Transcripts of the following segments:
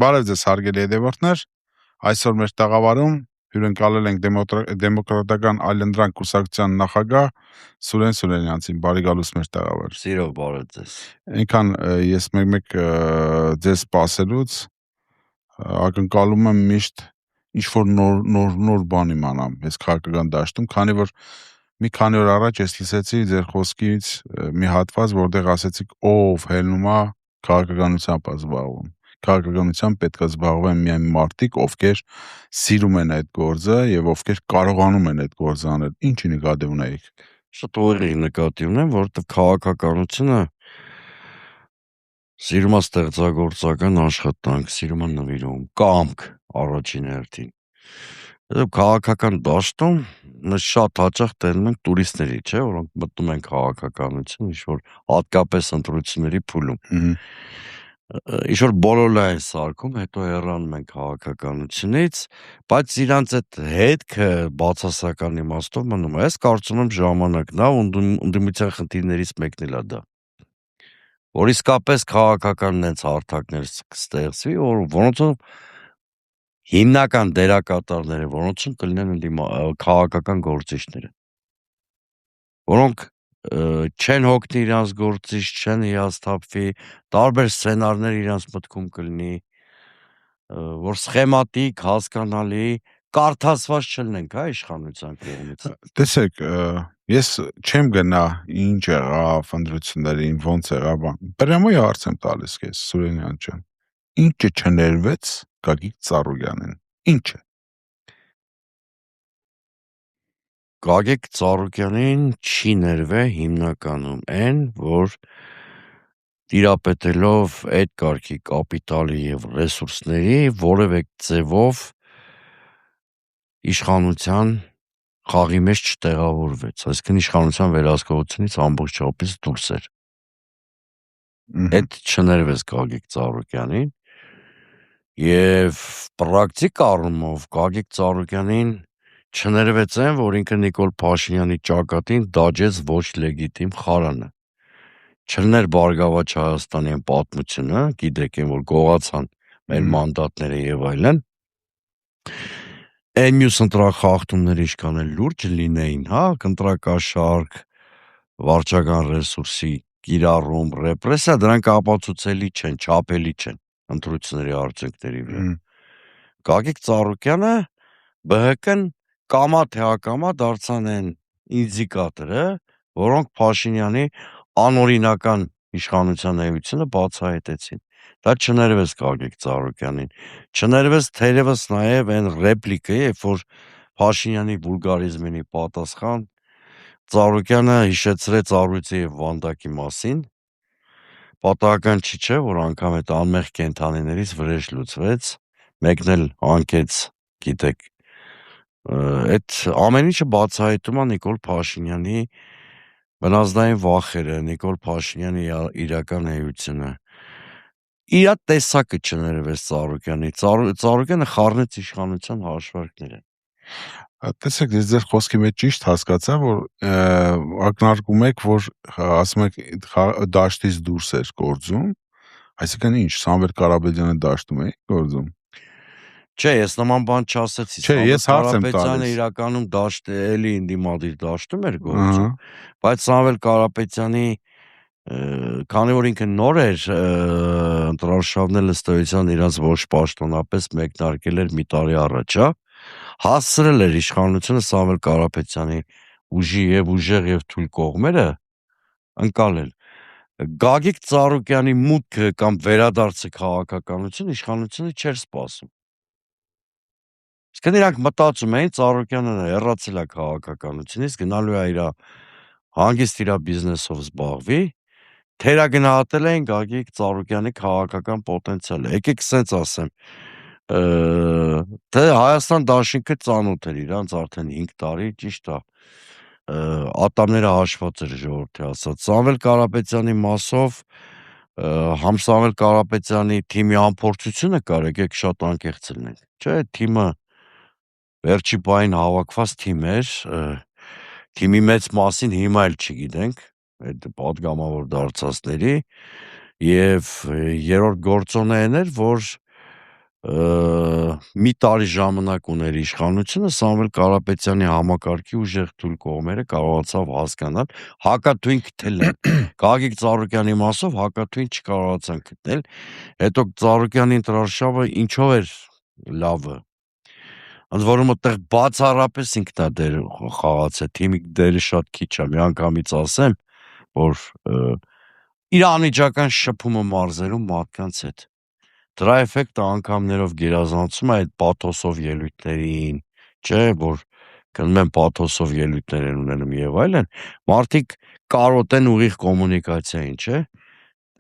Բարև ձեզ հարգելի հետևորդներ, այսօր մեր տաղավարում հյուրընկալել ենք դեմոկրատական այլընտրանք կուսակցության նախագահ Սուրեն Սուրենյանցին, բարի գալուս մեր տաղավար։ Սիրով բարև ձեզ։ Այնքան ես մեկ ձեզ սպասելուց ակնկալում եմ միշտ ինչ-որ նոր բան իմանամ այս քաղաքական դաշտում, քանի որ մի քանի օր առաջ ես լսեցի ձեր խոսքից մի հատված, որտեղ ասեցիք ով հելնում է քաղաքականությամբ զբաղվում։ Քաղաքականությամբ պետք է զբաղվեն միայն մարդիկ, ովքեր սիրում են այդ գործը եւ ովքեր կարողանում են այդ գործը անել։ Ինչի նկատի ունեիք։ Շատ ուղիղ նկատի ունեմ, որովհետեւ քաղաքականությունը սիրում է ստեղծագործական աշխատանք, սիրում է նվիրում, կամք առաջին հերթին։ Այդ քաղաքական դաշտում մենք շատ հաճախ տենում ենք տուրիստների, չէ՞, որոնք մտնում են քաղաքականություն, ինչ-որ հատկապես ընտրությունների փուլում։ Ինչ-որ բոլորը են սարքում, հետո հեռանում են քաղաքականությունից, բայց իրանց այդ հետքը բացասական իմաստով մնում է։ Ես կարծում եմ ժամանակն է ու ընդդիմության խնդիրներից մեկն էլ է դա։ Որ իսկապես քաղաքական նենց հարթակներ կստեղծվի, որոնցով հիմնական դերակատարները, որոնցում կլինեն քաղաքական գործիչները, որոնք չեն հոգնի իրանց գործից, չեն հիասթափվի, տարբեր սցենարներ իրանց մտքում կլինի, որ սխեմատիկ, հասկանալի, կարդացված չլինենք, հա, իշխանության կողմից։ Տեսեք, ես չեմ գնա ինչ եղավ ընտրություններին, ոնց եղավ, բրամի հարց եմ տալիս քեզ, Սուրենյան ջան։ Ինչը չներվեց Գագիկ Ծառուկյանին։ Ինչը։ Գագիկ Ծառուկյանին չի ներվե հիմնականում այն, որ տիրապետելով այդ կարգի կապիտալի եւ ռեսուրսների որևէ ձևով իշխանության խաղի մեջ չտեղավորվեց, այսինքն իշխանության վերահսկողությունից ամբողջապես դուրս էր։ Այդ չներվեց Գագիկ Ծառուկյանին եւ պրակտիկ առումով Գագիկ Ծառուկյանին չներվեց այն, որ ինքը Նիկոլ Փաշինյանի ճակատին դաջեց ոչ լեգիտիմ խարանը։ Չլներ Բարգավաճ Հայաստանի պատմությունը, գիտեք, որ գողացան մեր մանդատները եւ այլն։ Այն մյուս ընտրախախտումները ինչքան էլ լուրջ լինեին, հա, կընտրակաշարք, վարչական ռեսուրսի կիրառում, ռեպրեսիա, դրանք ապացուցելի չեն, չափելի չեն ընտրությունների արդյունքների վրա։ Գագիկ Ծառուկյանը ԲՀԿ-ն կամա թե ակամա դարձան են ինդիկատորը, որոնք Փաշինյանի անօրինական իշխանության էությունը բացահայտեցին։ Դա չներվեց Գագիկ Ծառուկյանին, չներվեց թերևս նաև այն ռեպլիկը, երբ որ Փաշինյանի վուլգարիզմին պատասխան Ծառուկյանը հիշեցրեց Առույցի եւ Վանդակի մասին, պատահական չի, չէ, որ անգամ այդ անմեղ կենդանիներից վրեժ լուծվեց, մեկն էլ հանքեց, գիտեք, այդ ամեն ինչը բացահայտում է Նիկոլ Փաշինյանի բնազդային վախերը, Նիկոլ Փաշինյանի իրական էությունը։ Իր տեսակը չներվեց Ծառուկյանի, Ծառուկյանը խառնեց իշխանության հաշվարկները։ Տեսեք, ես ձեր խոսքի մեջ ճիշտ հասկացա, որ ակնարկում եք, որ ասում եք դաշտից դուրս էր գործում, այսինքն ինչ, Սամվել Կարապետյանը դաշտում է գործում։ Չէ, ես նման բան չասեցի։ Չէ, ես հարց եմ Կարապետյանը տալիս։ իրականում էլի ինդիմադիր դաշտում էր գործում, բայց Սամվել Կարապետյանի քանի որ ինքը նոր էր, ընտրարշավն ըստեյության իրանց ոչ պաշտոնապես մեկնարկել էր մի տարի առաջ, հա, հասցրել էր իշխանությունը Սամվել Կարապետյանի ուժի եւ ուժեղ եւ թույլ կողմերը ընկալել։ Գագիկ Ծառուկյանի մուտքը կամ վերադարձը քաղաքականություն իշխանությունը չէր սպասում։ Իսկ նրանք մտածում էին Ծառուկյանը հեռացել է քաղաքականությունից, գնալու է իր հանգիստ իր բիզնեսով զբաղվի, թերագնահատել էին Գագիկ Ծառուկյանի քաղաքական պոտենցիալը։ Եկեք սենց ասեմ, թե Հայաստան դաշինքը ծանոթ էր իրանց արդեն 5 տարի, ճիշտ է, ատամները հաշված էր ժողովրդի ասած։ Սամվել Կարապետյանի մասով համ Սամվել Կարապետյանի թիմի անփորձությունը կար, եկեք շատ անկեղծ լինենք, չէ, թիմը վերջի պահին հավաքված թիմ էր, թիմի մեծ մասին հիմա էլ չգիտենք, այդ պատգամավոր դարձածների, եւ երրորդ գործոնը այն էր, որ մի տարի ժամանակ ուներ իշխանությունը, Սամվել Կարապետյանի համակարգի ուժեղ թույլ կողմերը կարողացավ հասկանալ, հակաթույն գտել են։ Գագիկ Ծառուկյանի մասով հակաթույն չկարողացան գտնել, հետո Ծառուկյանի ընտրարշավը ինչով էր լավը։ Ընդ որում այդտեղ բացառապես ինքնադեր խաղացել, թիմի դերը շատ քիչ է, միանգամից ասեմ, որ իր անիջական շփումը մարզերում մարդկանց հետ։ Դրա էֆեկտը անգամներով գերազանցում է այդ պաթոսով ելույթներին, չէ, որ գնում են պաթոսով ելույթներ են ունենում եւ այլն, մարդիկ կարոտ են ուղիղ կոմունիկացիային, չէ։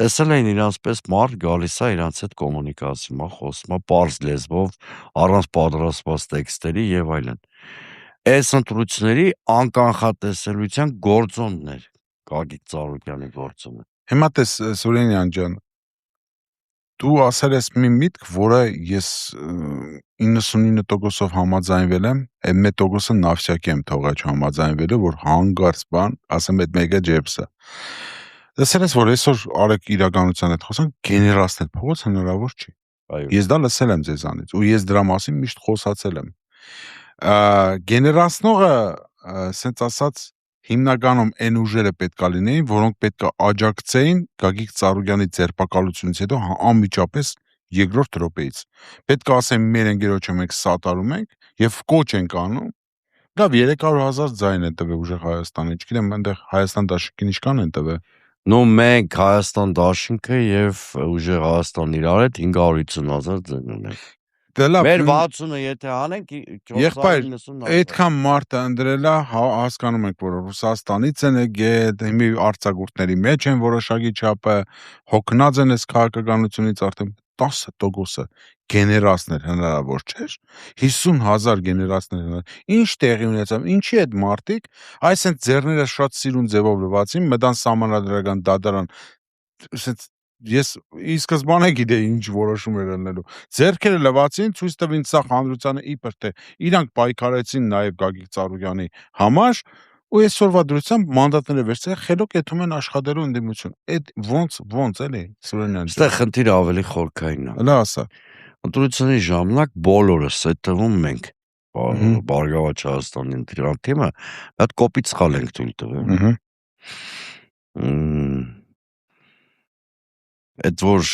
Տեսել են իրանց պես մարդ գալիս է իրանց հետ կոմունիկացիա, խոսում է պարզ լեզվով, առանց պատրաստված տեքստերի եւ այլն։ Այս ընտրությունների անկանխատեսելիության գործոնն էր Գագիկ Ծառուկյանի գործոնը։ Հիմա տես Սուրենյան ջան, դու ասել ես մի միտք, որը ես 99%-ով համաձայնվել եմ, այդ 1%-ը նավսյակի եմ թողել չհամաձայնվելու, որ հանգարց բան, ասեմ այդ մեկը ջեպսը։ Լսել ես, որ այսօր արեք իրականության հետ խոսանք, գեներացնել փողոց հնարավոր չի։ Այո։ Ես դա լսել եմ ձեզանից ու ես դրա մասին միշտ խոսացել եմ։ Գեներացնողը, ասենց ասած, հիմնականում այն ուժերը պետքա լինեին, որոնք պետքա աջակցեին Գագիկ Ծառուկյանի ձերբակալությունից հետո անմիջապես երկրորդ րոպեից։ Պետք է ասեմ, մեր ընկերոջը մենք սատարում ենք եւ կոչ ենք անում։ Լավ 300,000 ձայն են տվել ուժեղ Հայաստանը, չգիտեմ, այնտեղ Հայաստան դաշինքին ինչքան են տվել։ Ну մենք Հայաստան դաշինքը եւ ուժեղ Հայաստան իրար հետ 550,000 ձայն ունենք։ Դե լավ, մեր 60-ը եթե անենք 490,000։ Այդքան մարդը ընդրել է, հասկանում ենք, որ Ռուսաստանից են եկել, հիմի արձակուրդների մեջ են որոշակի չափը, հոգնած են այս քաղաքականությունից արդեն 10%-ը գեներացնել հնարավոր չէր, 50,000 գեներացնել հնարավոր։ Ինչ տեղի ունեցավ, ինչի այդ մարդիկ, այսինքն ձեռները շատ սիրուն ձևով լվացին, մտան սահմանադրական դատարան, ասենց ես ի սկզբանե գիտեի ինչ որոշում էր ելնելու։ Ձեռքերը լվացին, ցույց տվին սա հանրությանը իբր թե իրանք պայքարեցին նաև Գագիկ Ծառուկյանի համար ու այսօրվա դրությամբ մանդատները վերցրել, խելոք եթում են աշխատելու ընդդիմություն։ Այդ ոնց էլի Սուրենյան ջան։ Այստեղ խնդիրը ավելի խորքային է։ Հələ ասա։ Ընտրությունների ժամանակ բոլորս այդ թվում մենք Բարգավաճ Հայաստանի ընտրական թիմը այդ կոպիտ սխալ ենք թույլ տվել։ Այդ որ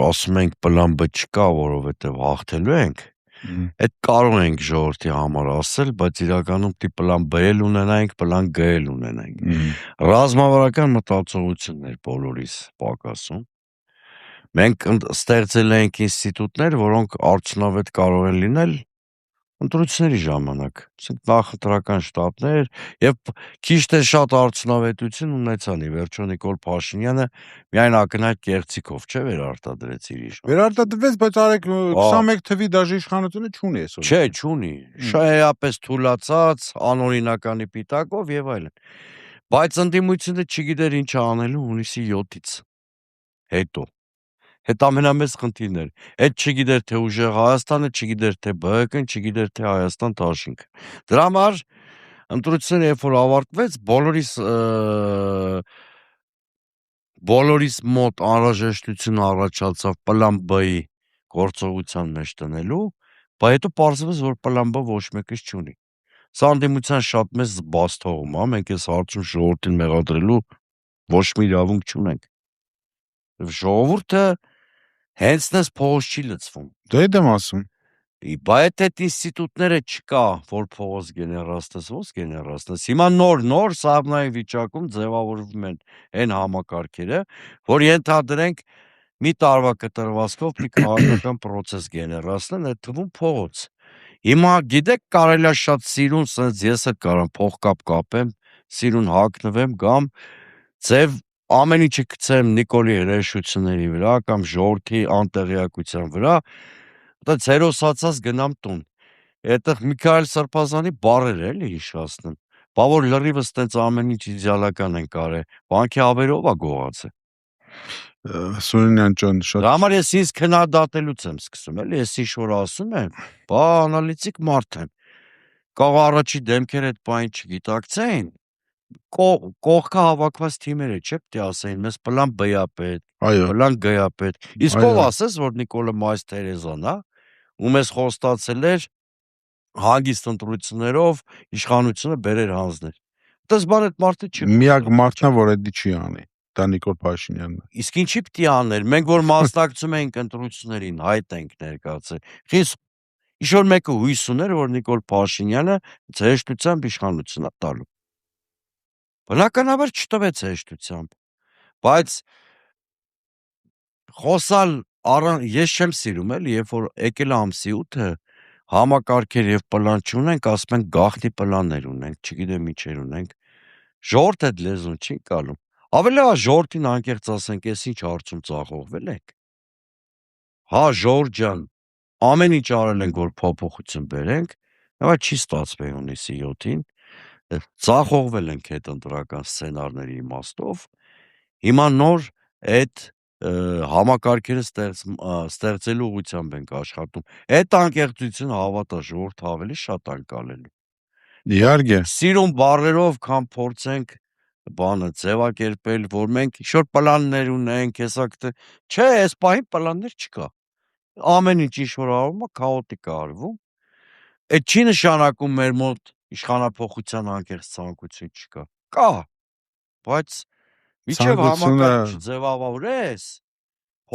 ասում ենք պլան B չկա, որովհետև հաղթելու ենք, այդ կարող ենք ժողովրդի համար ասել, բայց իրականում պիտի պլան B էլ ունենայինք, պլան G էլ ունենայինք։ Ռազմավարական մտածողություններ բոլորիս պակասում։ Մենք ստեղծել ենք ինստիտուտներ, որոնք արդյունավետ կարող են լինել ընտրությունների ժամանակ, ասենք նախընտրական շտաբներ եւ քիչ թե շատ արդյունավետություն ունեցան ի վերջո Նիկոլ Փաշինյանը միայն ակնհայտ կեղծիքով չէ վերարտադրեց իր իշխանությունը։ Վերարտադրվեց, բայց արեք 21 թվի դաժե իշխանությունը չունի այսօր։ Չէ, չունի։ Շահեապես թուլացած, անօրինականի պիտակով եւ այլն։ Բայց ընդդիմությունը չգիտեր ինչ անելու հունիսի 7-ից հետո։ Հետ ամենամեծ խնդիրն էր։ Այդ չգիտեր թե ուժեղ Հայաստանը, չգիտեր թե ԲՀԿ-ն, չգիտեր թե Հայաստան դաշինքը։ Դրա համար ընտրությունները երբ որ ավարտվեց, բոլորիս մոտ անհրաժեշտություն առաջացավ պլան B-ի գործողության մեջ տնելու, բայց հետո պարզվեց, որ պլան B ոչ մեկս չունի։ Սա ընդդիմության շատ մեծ բաց թողում է, մենք այս հարցում ժողովրդին մեղադրելու ոչ մի իրավունք չունենք։ Ժողովուրդը հենց նես փողոց չի լցվում։ Դա եմ ասում։ Բայց այդ ինստիտուտները չկա, որ փողոց գեներացնես, ոնց գեներացնես։ Հիմա նոր սահմանային վիճակում ձևավորվում են այն համակարգերը, որ ենթադրենք մի տարվա կտրվածքով մի քաղաքական process գեներացնեն, այդ թվում փողոց։ Հիմա գիտեք կարելի է շատ սիրուն, ասես ես էլ կարամ փողկապ կապեմ, սիրուն հագնվեմ, գամ ձև ամեն ինչը գցեմ Նիկոլի հրեշությունների վրա կամ ժողովրդի անտեղյակության վրա, դա հերոսացած գնամ տուն։ Այդտեղ Միքայել Սրբազանի բառեր էլի հիշացնում։ Բա որ լրիվս տենց ամեն ինչ իդեալական են կարել, բանկի ավերով է գողացել։ Սուրենյան ջան, շատ։ Դրա համար ես ինձ քննադատելուց եմ սկսում, էլի, ես ինչ որ ասում եմ, բա անալիտիկ մարդ եմ։ Կարող առաջի դեմքերը այդ բանը չգիտակցեին, կողքը հավաքված թիմերը չէ՞ պիտի ասեին, մեզ պլան B-ա պետք, պլան G-ա պետք։ Իսկ ով ասես, որ Նիկոլը Մայիս Թերեզան, հա, ու մեզ խոստացել էր հագիստ ընտրություններով իշխանությունը բերեր հանձներ։ Դες բան այդ մարդը չի Միակ խոստացել, մարդն է, որ դա չի անի։ Դա Նիկոլ Փաշինյանն է։ Իսկ ինչի պիտի աներ։ Մենք որ մասնակցում էինք ընտրություններին, հայտ ենք ներկայացել։ Խիստ ինչ որ մեկը հույս ուներ, որ Նիկոլ Փաշինյանը հեշտությամբ իշխանություն է տալու։ Բնականաբար չտվեց հեշտությամբ, բայց խոսալ ես չեմ սիրում էլի, երբ որ եկել է ամսի 8-ը, համակարգեր եւ պլան չունենք, ասում ենք գաղտնի պլաններ ունենք, չգիտեմ ինչեր ունենք։ Ժողովուրդ այդ լեզուն չի կալում։ Ավելի լավ ժողովրդին անկեղծ ասենք, ես ինչ հարցում ծախողվել ենք։ Հա, ժողովուրդ ջան, ամեն ինչ արել ենք, որ փոփոխություն բերենք, բայց չի ստացվել հունիսի 7-ին։ Ծախողվել ենք այդ ընտրական սցենարների իմաստով։ Հիմա նոր այդ համակարգերը ստեղծելու ուղղությամբ ենք աշխատում։ Այդ անկեղծությունը հավատա ժողովուրդ ավելի շատ անկալելու։ Իհարկե։ Սիրուն բառերով կամ փորձենք բանը ձևակերպել, որ մենք ինչ-որ պլաններ ունենք, հեսա չէ, այս պահին պլաններ չկա։ Ամեն ինչ ինչ-որ արվում է, քաոտիկ է արվում։ Այդ չի նշանակում մեր մոտ իշխանափոխության անկեղծ ցանկություն չկա։ Կա, բայց միջև համակարգ չձևավորես,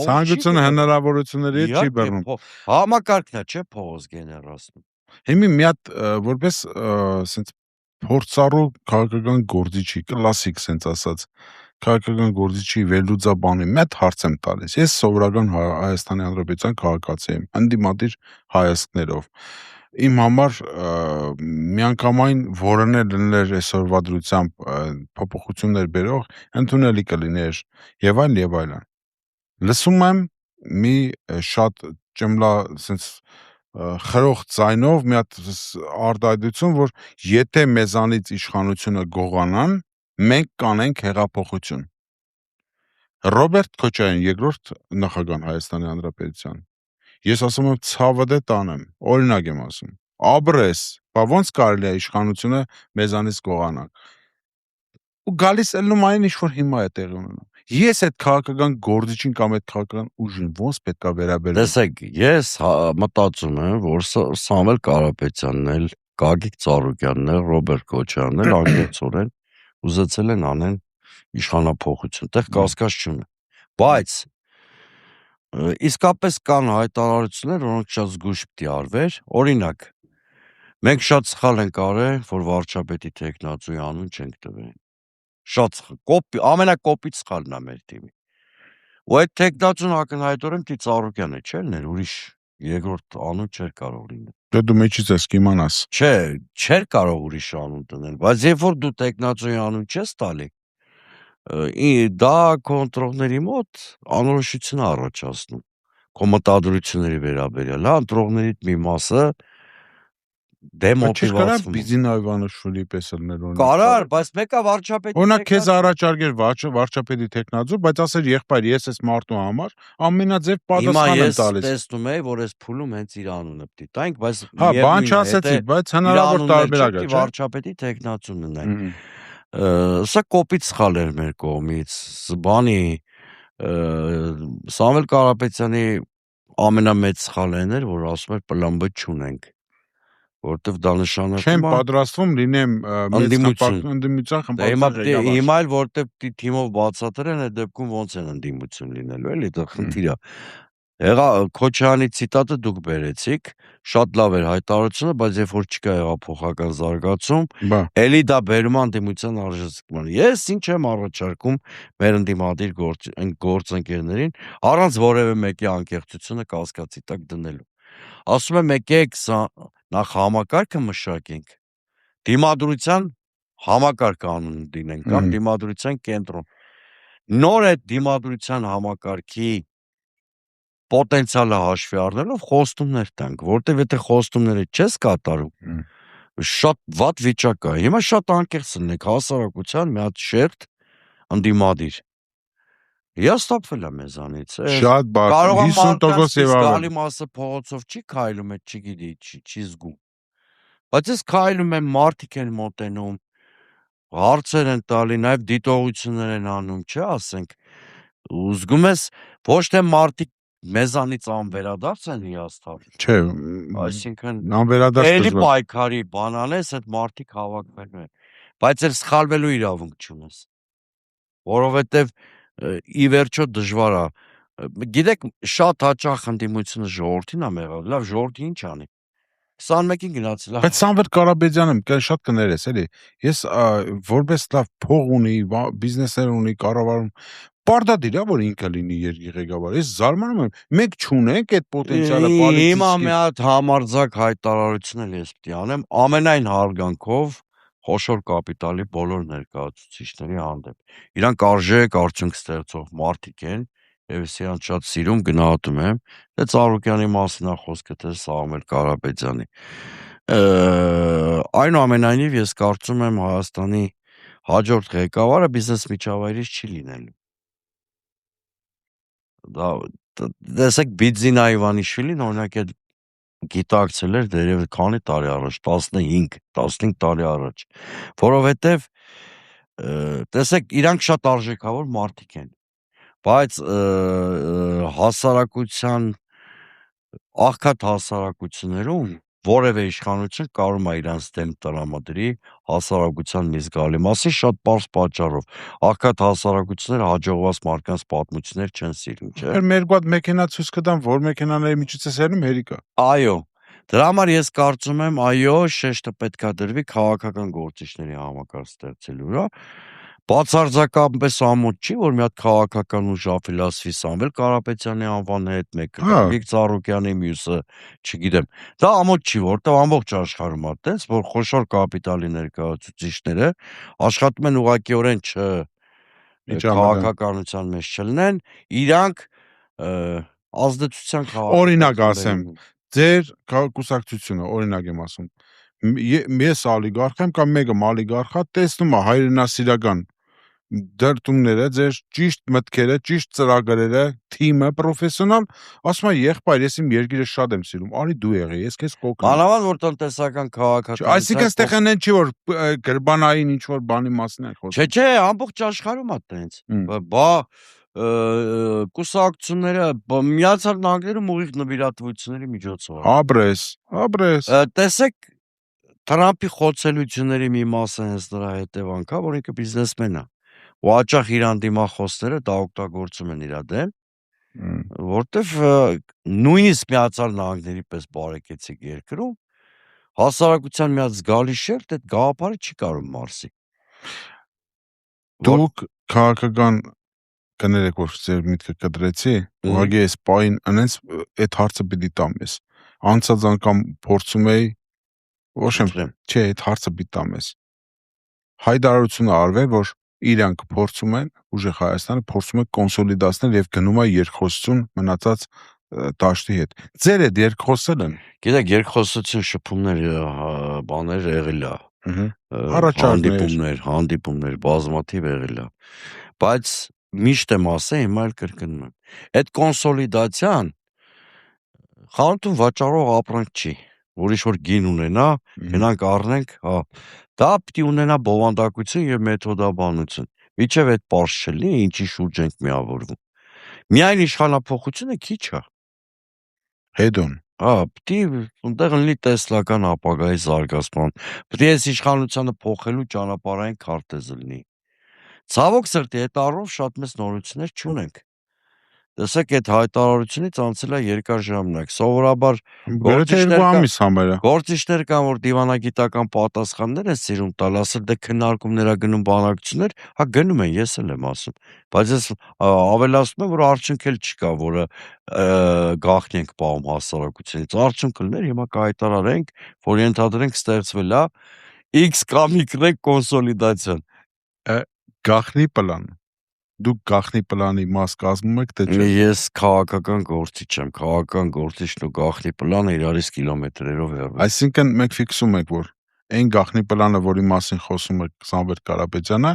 ցանկությունը հնարավորությունների հետ չի բռնում։ Համակարգն է, չէ, փողոց գեներացնում։ Հիմա մի հատ որպես սենց փորձառու քաղաքական գործիչի, կլասիկ սենց ասած, քաղաքական գործիչի վերլուծաբանի մի հատ հարց եմ տալիս։ Ես սովորական Հայաստանի Հանրապետության քաղաքացի եմ, ընդդիմադիր հայացքներով։ Իմ համար միանգամայն որն էլ լիներ այսօրվա դրությամբ փոփոխություններ բերող, ընդունելի կլիներ եւ այլն եւ այլն։ Լսում եմ մի շատ ճմլա սենց խրող ձայնով մի հատ արտահայտություն, որ եթե մեզանից իշխանությունը գողանան, մենք կանենք հեղափոխություն։ Ռոբերտ Քոչարյան, երկրորդ նախագահ Հայաստանի Հանրապետության։ Ես ասում եմ ցավը դե տանեմ, օրինակ եմ ասում։ Աբրես, բա ոնց կարելի է իշխանությունը մեզանից գողանալ։ Ու գալիս ելնում այն ինչ որ հիմա է տեղի ունենում։ Ես այդ քաղաքական գործիչին կամ այդ քաղաքական ուժին ոնց պետքա վերաբերեմ։ Տեսեք, ես մտածում եմ, որ Սամվել Կարապետյանն էլ, Գագիկ Ծառուկյանն էլ, Ռոբերտ Քոչարյանն էլ անկեղծորեն ուզեցել են անեն իշխանափոխություն, տեղ կասկած չունի։ Բայց իսկապես կան հայտարարություններ, որոնք շատ զգույշ պիտի արվեր։ Օրինակ, մենք շատ սխալ ենք արել, որ վարչապետի տեխնացուի անուն չենք տվել։ Շատ ամենակոպիտ սխալն է մեր թիմի։ Ու այդ տեխնացուն ակնհայտորեն պիտի Ծառուկյանը չէ լիներ, ուրիշ երկրորդ անուն չէր կարող լինել։ Դե դու մեջից ես կիմանաս։ Չէ, չէր կարող ուրիշ անուն տնել, բայց երբ որ դու տեխնացուի անուն չես տալի, դա կոնտրոլների մոտ անորոշություն առաջացնում։ Քո մտադրությունների վերաբերյալ, հա, ընտրողներից մի մասը դեմոտիվացվում։ Բիզինա Իվանիշվիլի պես լինել օրինակ։ Կարար, բայց մեկը վարչապետի օրինակ քեզ առաջարկեր վարչապետի տեխնացու, բայց ասեր եղբայր, ես այս մարդու համար ամենաձև պատասխան եմ տալիս։ Հիմա ես տեսնում եմ, որ այս փուլում հենց իր անունը պիտի տանք, բայց հա, բան չասեցի, բայց հնարավոր տարբերակ է, չէ՞։ Վարչապետի տեխնացուն ունեն։ Սա կոպիտ սխալ էր մեր կողմից։ Բանի Սամվել Կարապետյանի ամենամեծ սխալն էր, որ ասում էր պլան B չունենք, որտեվ դա նշանակում է չեմ պատրաստվում լինեմ մեծ ընդդիմության խմբակցության ղեկավար։ Հիմա էլ որտեվ թիմով բացատրեն, այդ դեպքում ոնց են ընդդիմություն լինելու, էլի դա խնդիր է։ Քոչարյանի ցիտատը դուք բերեցիք, շատ լավ էր հայտարարությունը, բայց երբ որ չկա հեղափոխական զարգացում, էլի դա բերում է ընդդիմության արժեզրկման։ Ես ինչ եմ առաջարկում մեր ընդդիմադիր գործընկերներին, առանց որևէ մեկի անկեղծությունը կասկածի տակ դնելու։ Ասում եմ եկեք նախ համակարգը մշակենք, դիմադրության համակարգ անուն դինենք կամ դիմադրության կենտրոն։ Նոր այդ դիմադրության համակարգի պոտենցիալը հաշվի առնելով խոստումներ տանք, որտեվ եթե խոստումները չես կատարում, շատ վատ վիճակ է։ Հիմա շատ անկեղծ լինենք, հասարակության մի հատ շերտ ընդդիմադիր հիասթափվել է մեզանից։ Շատ բարձր 50% եւ ավելի։ Գալի մասը փողոցով չի քայլում, չգիտի, չի զգում։ Բայց ես քայլում եմ, մարդիկ են մոտենում, հարցեր են տալի, նաև դիտողություններ են անում, չէ, ասենք։ Ու զգում ես ոչ թե մարդիկ մեզանից անվերադարձ են հիասթափ։ Չէ, Այսինքն անվերադարձ էլի դժվար։ պայքարի բան անես, այդ մարդիկ հավաքվելու են։ Բայց էլ սխալվելու իրավունք չունես։ Որովհետև ի վերջո դժվար է։ Գիտեք, շատ հաճախ ընդդիմությունը ժողովրդին է մեղադրում, լավ ժողովրդը ինչ անի։ 21-ին գնացել է։ Բայց Սամվել Կարապետյանը շատ կներես էլի։ Ես որպես լավ փող ունի, բիզնեսներ ունի, կառավարում պարտադիր է որ ինքը լինի երկրի ղեկավար։ Ես զարմանում եմ, մենք չունենք այդ պոտենցիալը Հիմա մի պոլիտիկի։ հատ համարձակ հայտարարություն էլ ես պիտի անեմ, ամենայն հարգանքով խոշոր կապիտալի բոլոր ներկայացուցիչների հանդեպ։ Իրանք արժեք արդյունք ստեղծող մարդիկ են, եւ ես իրանք շատ սիրում գնահատում եմ։ Դե Ծառուկյանի մասին է խոսքը, թե Սամվել Կարապետյանի։ Այնուամենայնիվ ես կարծում եմ Հայաստանի հաջորդ ղեկավարը բիզնես միջավայրից չի լինելու։ Դա տեսեք Բիձինա Իվանիշվիլին օրինակ այդ գիտակցել էր դերևս քանի տարի առաջ, 15 տարի առաջ, որովհետև տեսեք իրանք շատ արժեքավոր մարդիկ են, բայց հասարակության աղքատ հասարակություններում որևէ իշխանություն կարող է իրանց դեմ տրամադրի հասարակության մի զգալի մասի շատ պարզ պատճառով։ Աղքատ հասարակությունները հաջողված մարդկանց պատմություններ չեն սիրում, չէ՞։ Մեր կողմ մեքենա ցույց կտան, որ մեքենաների միջից է սերնում հերիկա։ Այո։ Դրա համար ես կարծում եմ, այո, շեշտը պետքա դրվի քաղաքական գործիչների համակարգ ստեղծելու վրա։ Բացարձակապես ամոթ չի, որ մի հատ քաղաքական ուժ աֆիլացվի Սամվել Կարապետյանի անվան հետ, մեկը Գագիկ Ծառուկյանի, մյուսը, չգիտեմ։ Դա ամոթ չի, որտեղ ամբողջ աշխարհում է տես, որ խոշոր կապիտալի ներկայացուցիչները աշխատում են ուղղակիորեն քաղաքականության մեջ չլինեն, իրանք ազդեցության քաղաքական։ Օրինակ ասեմ, ձեր կուսակցությունը, օրինակ եմ ասում, ես ալիգարխ եմ կամ մեկը ալիգարխ է, տեսնում է հայրենասիրական դրդումները, ձեր ճիշտ մտքերը, ճիշտ ծրագրերը, թիմը պրոֆեսիոնալ, ասում է եղբայր, ես իմ երկիրը շատ եմ սիրում, արի դու եղի, ես քեզ կօգնեմ։ Մանավանդ որ տնտեսական քաղաքականություն։ Այսինքն ստեղան են չի որ գրբանային ինչ որ բանի մասին է խոսքը։ Չէ, ամբողջ աշխարհում է տենց։ Բա կուսակցությունները Միացյալ Նահանգներում ուղիղ նվիրատվությունների միջոցով։ Ապրես։ Տեսեք Թրամփի խոցելությունների մի մասը հենց նրա հետևանքա, որ ինքը բիզնեսմեն է։ Ու հաճախ իրան դիմախոսները դա օգտագործում են իր դեմ, որտեվ նույնիսկ Միացյալ Նահանգների պես բարեկեցիկ երկրում հասարակության մի հատ զգալի շերտ այդ գաղափարը չի կարող մարսի։ Դուք քաղաքական կներեք, որ ձեր միտքը կտրեցի, ուղղակի այս պահին անենց այդ հարցը պիտի տամ ես։ Անցած անգամ փորձում էի, ոչ եմ, չէ, այդ հարցը պիտի տամ ես։ Հայտարարությունը արվել, որ իրանք փորձում են, ուժեղ Հայաստանը փորձում է կոնսոլիդացնել եւ գնում է երկխոսություն մնացած դաշտի հետ։ Ձեր այդ երկխոսել են։ Գիտեք, երկխոսություն շփումներ, բաներ եղել է։ Հանդիպումներ, բազմաթիվ եղել է։ Բայց միշտ եմ ասել, հիմա էլ կրկնում եմ։ Այդ կոնսոլիդացիան խանութում վաճառող ապրանք չի, ուրիշ որ գին ունենա, գնանք առնենք, հա։ Դա պիտի ունենա բովանդակություն եւ մեթոդաբանություն։ Միջև այդ պարզ չլինի, ինչի շուրջ ենք միավորվում։ Միայն իշխանափոխությունը քիչ է։ Հետոն։ Հա, պիտի այնտեղ լինի տեսլական ապագայի զարգացման։ Պիտի այս իշխանությունը փոխելու ճանապարհային քարտեզը լինի։ Ցավոք սրտի այդ առումով շատ մեծ նորություններ չունենք։ Տեսեք, այդ հայտարարությունից անցել է երկար ժամանակ։ Սովորաբար գործիչներ կան, որ դիվանագիտական պատասխաններ են սիրում տալ, ասել դե քննարկումներ ա գնում բանակցություններ, հա գնում են, ես էլ եմ ասում։ Բայց ես ավելացնում եմ, որ արդյունք էլ չկա, որը գաղտնի ենք պահում հասարակությունից։ Արդյունքը լիներ, հիմա կհայտարարենք, որ ենթադրենք ստեղծվել է X կամ Y կոնսոլիդացիան։ Գաղտնի պլան։ Դուք գաղտնի պլանի մաս կազմում եք, թե չէ։ Ես քաղաքական գործիչ եմ, քաղաքական գործիչն ու գաղտնի պլանը իրարից կիլոմետրերով հեռու։ Այսինքն մենք ֆիքսում ենք, որ այն գաղտնի պլանը, որի մասին խոսում է Սամվել Կարապետյանը,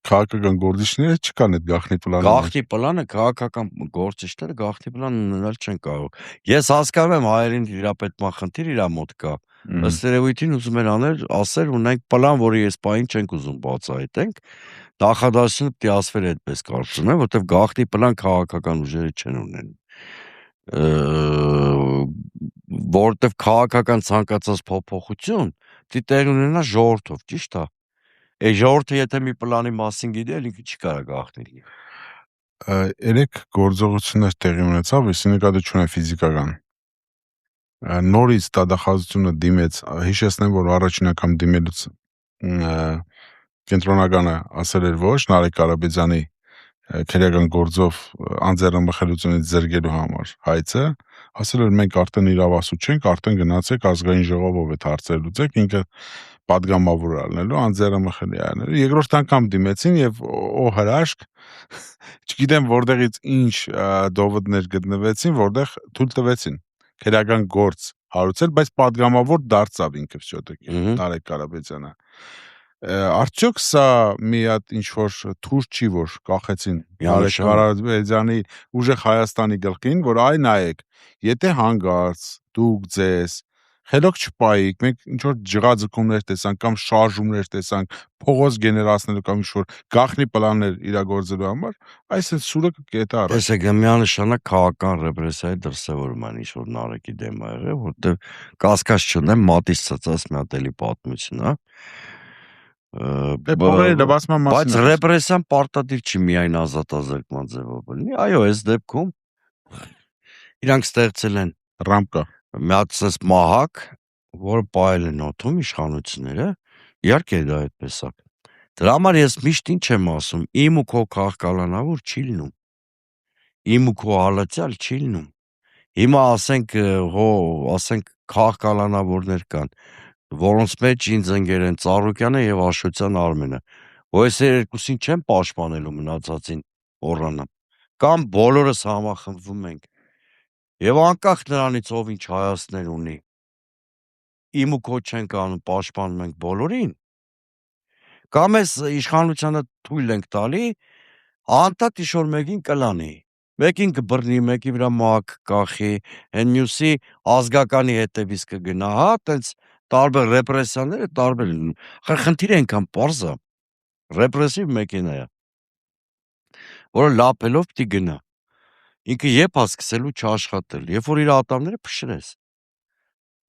քաղաքական գործիչները չկան այդ գաղտնի պլանը։ Գաղտնի պլանը քաղաքական գործիչները գաղտնի պլան ունենալ չեն կարող։ Ես հասկանում եմ հայերին իրապետման խնդիր իրա մոտ կա։ Ըստ երևույթին ուզում են ասել ունենք պլան, որի ես պահին չենք ուզում բացահայտենք։ Նախադասությունը պիտի ասվեր այդպես կարծում եմ, որտեղ գաղտնի պլան քաղաքական ուժերը չեն ունենում։ որովհետև քաղաքական ցանկացած փոփոխություն դի տեղ ունենա ժողովրդով, ճիշտ է։ Այդ ժողովուրդը եթե մի պլանի մասին գիտի, էլ ինքը չի կարող գաղտնի։ Երեք գործողություններ տեղի ունեցավ, իսկ նկատի չունեմ ֆիզիկական։ Նորից դատախազությունը դիմեց, հիշեցնեմ, որ առաջին անգամ դիմելուց կենտրոնականը ասել էր ոչ, Նարեկ Կարապետյանի քրեական գործով անձեռնմխելությունից զրկելու համար հայցը, ասել էր մենք արդեն իրավասու չենք, արդեն գնացեք ազգային ժողովով այդ հարցերը լուծեք, ինքը պատգամավոր ալնելու, անձեռնմխելի ալնելու։ Երկրորդ անգամ դիմեցին եւ օ հրաշք, չգիտեմ որտեղից ինչ դովդներ գտնվեցին, որտեղ թույլ տվեցին քրեական գործ հարուցել, բայց պատգամավոր դարձավ ինքը շոտը Նարեկ Կարապետյանը։ Արդյոք սա մի հատ ինչ որ թուր չի, որ կախեցին Նարեկ Կարապետյանի ուժեղ Հայաստանի գլխին, որ այ նայեք, եթե հանգարց դուք ձեզ խելոք չպայիք, մենք ինչ որ ջղաձգումներ տեսանք կամ շարժումներ տեսանք, փողոց գեներացնելու կամ ինչ որ գաղտնի պլաններ իրագործելու համար, այս էլ սուրը կետա առաջ։ Տեսեք, միանշանակ քաղաքական ռեպրեսիայի դրսևորում են ինչ որ Նարեկի դեմ ա եղել, որտեղ կասկած չունեմ մատից ցածած մի հատ էլի պատմություն, հա։ Բայց ռեպրեսիան պարտադիր չի միայն ազատազրկման ձևով լինի, այո, այս դեպքում իրանք ստեղծել են ռամկա մի հատ sense մահակ, որը պահել են օդում իշխանությունները, իհարկե դա այդպես է։ Դրա համար ես միշտ ինչ եմ ասում, իմ ու քո քաղաքականավոր չի լինում, իմ ու քո հալածյալ չի լինում։ Հիմա ասենք քաղաքականավորներ կան, որոնց մեջ ինձ ընկեր են Ծառուկյանը եւ Աշոտյան Արմենը, որ այս երկուսին չեն պաշտպանելու մնացածին օռանա, կամ բոլորս համախմբվում ենք եւ անկախ նրանից ով ինչ հայացքներ ունի, իմ ու քո չենք անում, պաշտպանում ենք բոլորին, կամ այս իշխանությանը թույլ ենք տալի, անդադ ինչ-որ մեկին կլանի, մեկին կբռնի, մեկի վրա մահակ կախի, այն մյուսի ազգականի հետևից կգնա, հա, տենց տարբեր ռեպրեսիաները տարբեր լինում։ Խնդիրը այնքան պարզ է, ռեպրեսիվ մեքենա է, որը լափելով պիտի գնա։ Ինքը երբ է սկսելու չաշխատել, երբ որ իր ատամները փշրես։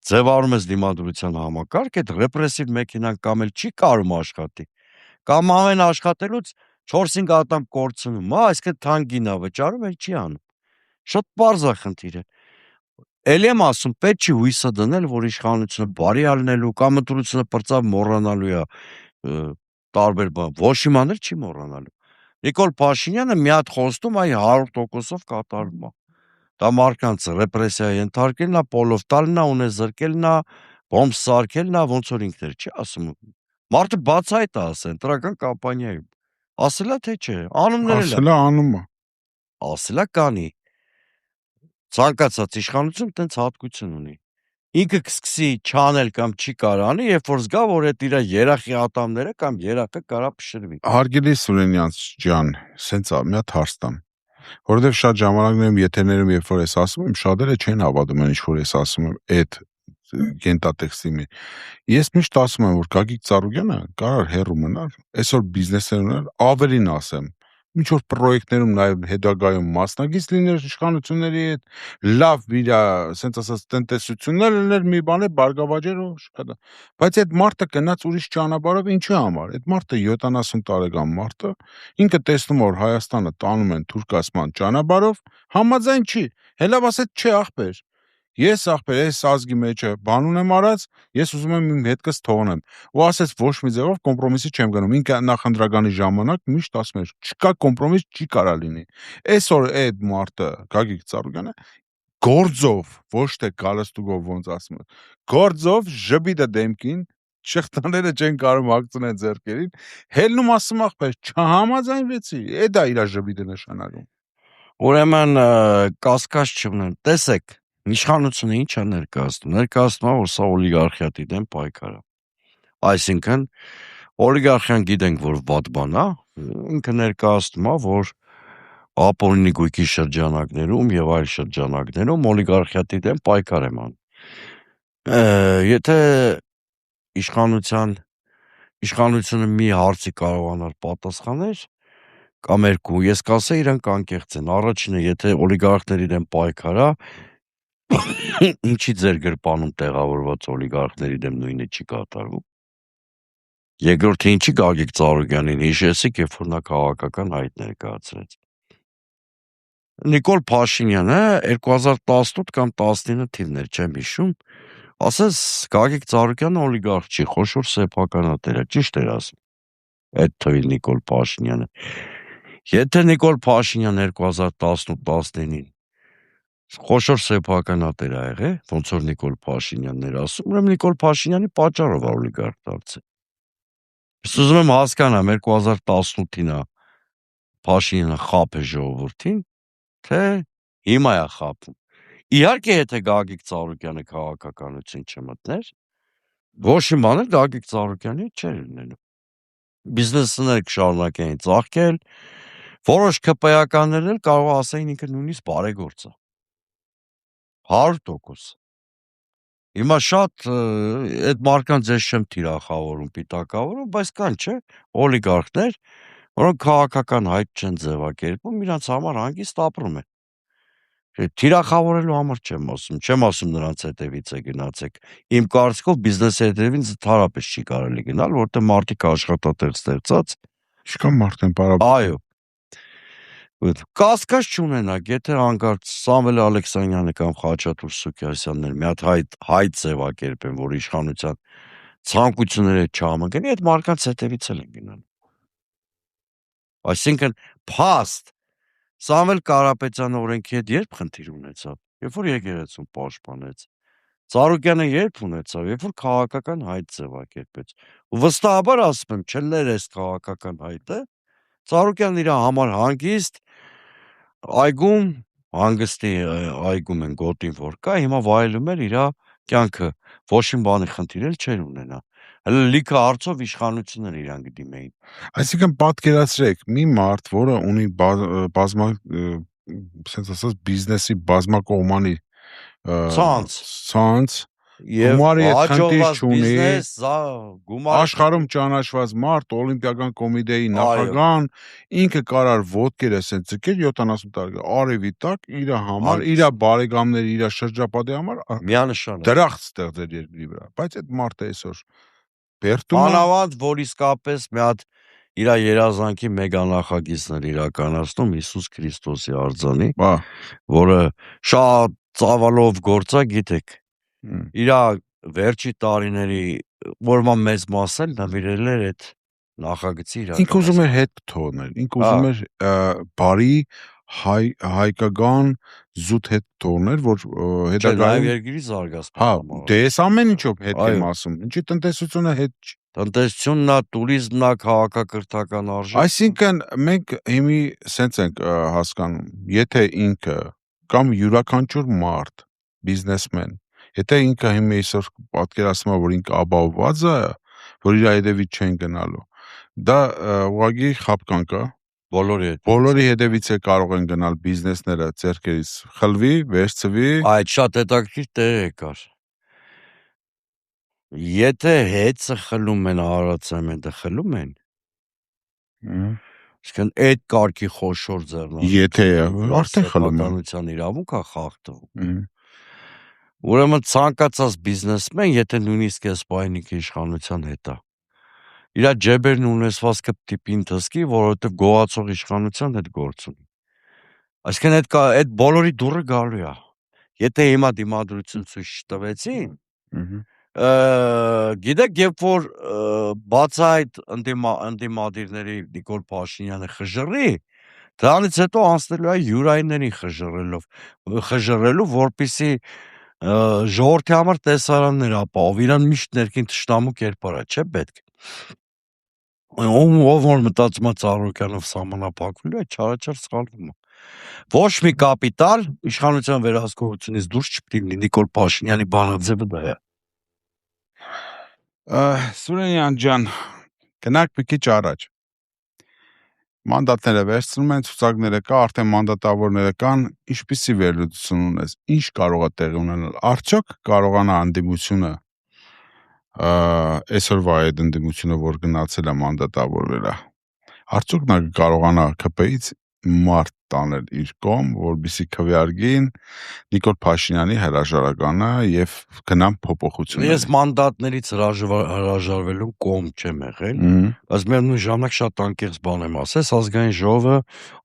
Ձևարում ես դիմադրության համակարգ, այդ ռեպրեսիվ մեքենան կամ էլ չի կարում աշխատի, կամ ամեն աշխատելուց 4-5 ատամ կորցնում, հա, այսինքն թանկին է վճարում, էլ չի անում։ Շատ պարզ է խնդիրը։ Էլի եմ ասում, պետք չի հույսը դնել, որ իշխանությունը բարի ալնելու կամ ընտրությունը պրծավ մոռանալու է տարբեր բան, ոչ իմանալ չի մոռանալու։ Նիկոլ Փաշինյանը մի հատ խոստում այ 100%-ով կատարում է։ Դա մարդկանց ռեպրեսիա ենթարկելն է, պոլով տալն է, ունես զրկելն է, բոմբ սարքելն է, ոնց որ ինքն էլ չի ասում։ Մարդը բացայտ է ասել, ընտրական կամպանիայում։ Ասելա թե չէ, անումներ էլ ասելա անում է։ Ասելա կանի։ Ցանկացած իշխանություն տենց հատկություն ունի։ Ինքը կսկսի չանել կամ չի կարանի, երբ որ զգա, որ այդ իր երախի ատամները կամ երախը կարա փշրվի։ Հարգելի Սուրենյանց ջան, սենց մի հատ հարց տամ։ Որովհետև շատ ժամանակներում եթերներում երբ որ ես ասում եմ, շատերը չեն հավատում այն ինչ որ ես ասում եմ, այդ գենտատեքստի մի։ Ես միշտ ասում եմ, որ Գագիկ Ծառուկյանը կարող հեռու մնար, այսօր բիզնեսներ ուներ, ավելին ասեմ, ինչ որ պրոյեկտներում նաև հետագայում մասնագից լիներ իշխանությունների հետ, լավ իր, ասենց ասած, տնտեսություններ լիներ, մի բան է բարգավաճերով շատ։ Բայց այդ մարդը գնաց ուրիշ ճանապարհով ինչի համար։ Այդ մարդը 70 տարեկան մարդը, ինքը տեսնում որ Հայաստանը տանում են թուրքացման ճանապարհով, համաձայն չի։ Հելավ ասեց, չէ ախպեր։ Ես ախպեր, այս ազգի մեջը բան ունեմ արած, ես ուզում եմ իմ հետքս թողնեմ։ Ու ասեց ոչ մի ձևով կոմպրոմիսի չեմ գնում։ Ինքը նախընտրականի ժամանակ միշտ ասում էր, չկա կոմպրոմիս, չի կարա լինի։ Այսօր այդ մարդը, Գագիկ Ծառուկյանը, գործով, ոչ թե գալստուկով ոնց ասում են, գործով ժբիտը դեմքին, շղթաները չեն կարող հագցնել ձեռքերին, հելնում ասում ախպեր, չհամաձայնվեցի, դա իր ժբիտը նշանակում։ Ուրեմն կասկած չունեմ։ Տեսեք, իշխանությունը ինչ է ներկայացնում։ Ներկայացնում է, որ սա օլիգարխիայի դեմ պայքար է։ Այսինքն օլիգարխիան գիտենք, որ վատ բան է, ինքը ներկայացնում է, որ ապօրինի գույքի շրջանակներում եւ այլ շրջանակներում օլիգարխիայի դեմ պայքար եմ անում։ Եթե իշխանությունը մի հարցի կարողանար պատասխանել, կամ 2, ես կասեի իրանք անկեղծ են։ Առաջինը, եթե օլիգարխների դեմ պայքարա, ինչի ձեր գրպանում տեղավորված օլիգարխների դեմ նույնը չի կատարվում։ Երկրորդը, ինչի Գագիկ Ծառուկյանին հիշեցիք, երբ որ նա քաղաքական հայտ ներկայացրեց։ Նիկոլ Փաշինյանը 2018 կամ 19 թիվներ չեմ հիշում, ասես Գագիկ Ծառուկյանը օլիգարխ չի, խոշոր սեփականատեր է, ճիշտ էր ասում։ Այդ թվին Նիկոլ Փաշինյանը։ Եթե Նիկոլ Փաշինյանը 2018-19-ին խոշոր սեփականատեր ա եղել, ոնց որ Նիկոլ Փաշինյանն էր ասում, ուրեմն Նիկոլ Փաշինյանի պատճառով օլիգարխ դարձել։ Ես ուզում եմ հասկանամ 2018-ին է Փաշինյանը խափ է ժողովրդին, թե հիմա է խափում։ Իհարկե, եթե Գագիկ Ծառուկյանը քաղաքականություն չմտներ, ոչ մի բան էլ Գագիկ Ծառուկյանի չէր լինելու։ Բիզնեսները կշարունակեին ծաղկել, որոշ ԿՊԵ-ականներ էլ կարող ասեին ինքը նույնիսկ բարեգործ է։ 100%։ Հիմա շատ այդ մարդկանց ես չեմ թիրախավորում, պիտակավորում, բայց կան, չէ, օլիգարխներ, որոնք քաղաքական հայտ չեն ձևակերպում, իրանց համար հանգիստ ապրում են։ Թիրախավորելու համար չեմ ասում նրանց հետևից է գնացեք։ Իմ կարծիքով բիզնեսի հետևին ընդհանրապես չի կարելի գնալ, որտեղ մարդիկ աշխատատեղ ստեղծած Չկան մարդ են պարապ։ Այո։ Կասկած չունենակ, եթե հանկարծ Սամվել Ալեքսանյանը կամ Խաչատուր Սուքիասյանն մի հատ հայտ ձևակերպեն, որ իշխանության ցանկությունները չհամընկնի, այդ մարդկանց հետևից էլ են գնալ։ Այսինքն փաստ Սամվել Կարապետյանը օրենքի հետ երբ խնդիր ունեցավ, երբ որ եկեղեցուն պաշտպանեց։ Ծառուկյանը երբ ունեցավ, երբ որ քաղաքական հայտ ձևակերպեց։ Ու վստահաբար ասում եմ, չլներ այս քաղաքական հայտը, Ծառուկյանն իր համար հանգիստ այգում, հանգստի այգում են գոտին որ կա, հիմա վայելում էր իր կյանքը, ոչ մի բանի խնդիր էլ չէր ունենա։ Հələ լիքը արծով իշխանություններ իրան կդիմեին։ Այսինքն պատկերացրեք, մի մարդ, որը ունի ասենց ասած բիզնեսի բազմակողմանի ցանց, գումարի հետ խնդիր չունի, աշխարհում ճանաչված մարդ, օլիմպիական կոմիտեի նախագահ, ինքը կարար ոտքերը ասենց ձգեր 70 տարի արևի տակ իր համար, իր բարեկամների, իր շրջապատի համար միանշանակ դրախտ ստեղծեր երկրի վրա, բայց այդ մարդը այսօր բերտում է, մանավանդ որ իսկապես մի հատ իր երազանքի մեգանախագիծներ իրականացնում Հիսուս Քրիստոսի արձանի, որը շատ ծավալով գործա, գիտեք, իր վերջի տարիների որման մեծ մասը նվիրել էր այդ նախագծի իրականացմանը։ Ինքը ուզում էր հետ թողնել, ինքը ուզում էր բարի հայկական զուտ հետ թողնել, որ հետագայում երկրի զարգացման համար։ Դե ես ամեն ինչով հետ եմ ասում, ինչի տնտեսությունը հետ չի։ Տնտեսությունն է, տուրիզմն է, քաղաքակրթական արժեքն։ Այսինքն մենք հիմի սենց ենք հասկանում, եթե ինքը կամ յուրաքանչյուր մարդ, բիզնեսմեն, եթե ինքը հիմա այսօր պատկերացնում է, որ ինքը ապահովված է, որ իր հետևից չեն գնալու, դա ուղղակի խապկանք է։ Բոլորի հետևից է կարող են գնալ բիզնեսները, ձեռքերից խլվի, վերցվի։ Այդ շատ հետաքրքիր տեղ եկար։ Եթե հեծը խլում են, հարացեմենտը խլում են, իսկն այդ կարգի խոշոր ձեռնարկություն, եթե արդեն խլում են, իրավունք է խախտվում։ Ուրեմն ցանկացած բիզնեսմեն, եթե նույնիսկ այս պահին իշխանության հետ է, իր ջեբերն ունեցվածքը տիպին թսկի, որովհետև գողացող իշխանության հետ գործ ունի։ Այսինքն այդ բոլորի դուրը գալու է։ Եթե հիմա դիմադրություն ցույց տվեցին, գիտեք, երբ որ բացահայտ ընդդիմադիրների Նիկոլ Փաշինյանը խժռի, դրանից հետո անցնելու է յուրայիններին խժռելու, որպեսզի ժողովրդի համար տեսարաններ ապահով, իրան միշտ ներքին թշնամու կերպարա, չէ՞ պետք։ Ով որ մտածում է Ծառուկյանով սահմանափակվելու է, չարաչար սխալվում է։ Ոչ մի կապիտալ իշխանության վերահսկողությունից դուրս չպիտի Նիկոլ Փաշինյանի բանաձևը դա է։ Սուրենյան ջան, գնանք մի քիչ առաջ։ Մանդատները վերցնում են, ցուցակները կա, արդեն մանդատավորները կան, ինչպիսի վերլուծություն ունես, ինչ կարող է տեղի ունենալ, արդյոք կարողանա անդիմությունը այսօրվա այդ ընդդիմությունը, որ գնացել է մանդատավորվելա, Արդյոք նա կարողանա ԿՊ-ից մարդ տանել իր կողմ, որպեսզի քվեարկին Նիկոլ Փաշինյանի հրաժարականը եւ գնան փոփոխությունների։ Ես մանդատներից հրաժարվելու կողմ չեմ եղել, բայց միևնույն ժամանակ շատ անկեղծ բան եմ ասես, ազգային ժողովը